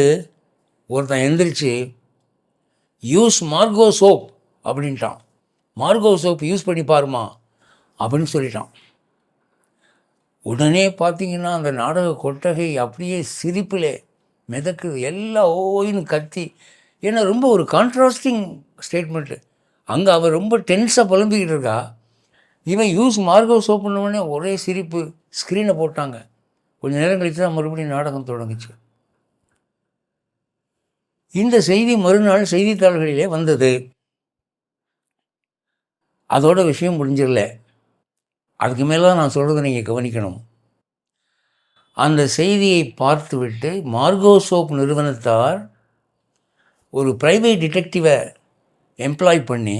ஒருத்தன் எந்திரிச்சு, யூஸ் மார்கோ சோப் அப்படின்ட்டான். மார்கோ சோப் யூஸ் பண்ணி பாருமா அப்படின்னு சொல்லிட்டான். உடனே பார்த்திங்கன்னா அந்த நாடக கொட்டகை அப்படியே சிரிப்பில் மிதக்குது. எல்லாம் ஓயின்னு கத்தி, ஏன்னா ரொம்ப ஒரு கான்ட்ராஸ்டிங் ஸ்டேட்மெண்ட்டு. அங்கே அவள் ரொம்ப டென்ஸாக புலம்பிக்கிட்டு இருக்கா, இவன் யூஸ் மார்கோ சோப் பண்ணவுடனே ஒரே சிரிப்பு. ஸ்க்ரீனை போட்டாங்க. கொஞ்சம் நேரம் கழித்து தான் மறுபடியும் நாடகம் தொடங்குச்சு. இந்த செய்தி மறுநாள் செய்தித்தாள்களிலே வந்தது. அதோட விஷயம் முடிஞ்சிடல. அதுக்கு மேலே தான் நான் சொல்கிறத நீங்கள் கவனிக்கணும். அந்த செய்தியை பார்த்துவிட்டு மார்கோ சோப் நிறுவனத்தார் ஒரு ப்ரைவேட் டிடெக்டிவை எம்ப்ளாய் பண்ணி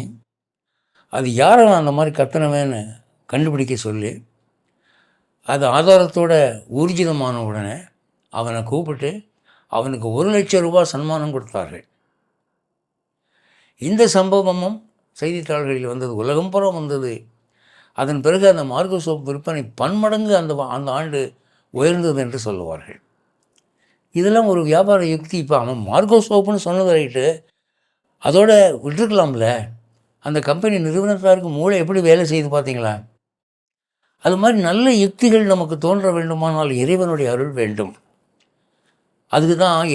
அது யாரை அந்த மாதிரி கத்தனவேன்னு கண்டுபிடிக்க சொல்லி அது ஆதாரத்தோட ஊர்ஜிதமான உடனே அவனை கூப்பிட்டு அவனுக்கு 1,00,000 ரூபாய் சன்மானம் கொடுத்தார்கள். இந்த சம்பவமும் செய்தித்தாள்களில் வந்தது, உலகம் புறம் வந்தது. அதன் பிறகு அந்த மார்கோ சோப் விற்பனை பன்மடங்கு அந்த ஆண்டு உயர்ந்தது என்று சொல்லுவார்கள். இதெல்லாம் ஒரு வியாபார யுக்தி. இப்போ அவன் மார்கோ சோப்புன்னு சொன்னது ரைட்டு, அதோட விட்டுருக்கலாம்ல. அந்த கம்பெனி நிறுவனத்தாருக்கு மூளை எப்படி வேலை செய்து பார்த்தீங்களா? அது மாதிரி நல்ல யுக்திகள் நமக்கு தோன்ற வேண்டுமானால் இறைவனுடைய அருள் வேண்டும். அதுக்கு தான்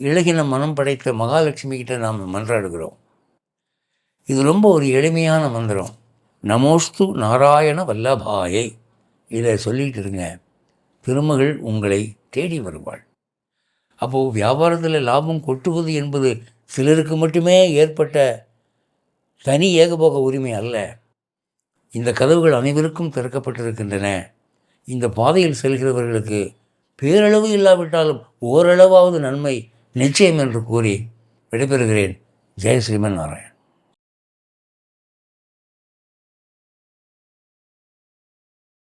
இளகின மனம் படைத்த மகாலட்சுமி கிட்ட நாம் மன்றாடுகிறோம். இது ரொம்ப ஒரு எளிமையான மந்திரம். நமோஸ்து நாராயண வல்லபாயை. இதை சொல்லிகிட்டு இருங்க, திருமகள் உங்களை தேடி வருவாள். அப்போது வியாபாரத்தில் லாபம் கொட்டுவது என்பது சிலருக்கு மட்டுமே ஏற்பட்ட தனி ஏகபோக உரிமை அல்ல. இந்த கதவுகள் அனைவருக்கும் திறக்கப்பட்டிருக்கின்றன. இந்த பாதையில் செல்கிறவர்களுக்கு பேரளவு இல்லாவிட்டாலும் ஓரளவாவது நன்மை நிச்சயம் என்று கூறி விடைபெறுகிறேன். ஜெய ஸ்ரீமன் நாராயண்.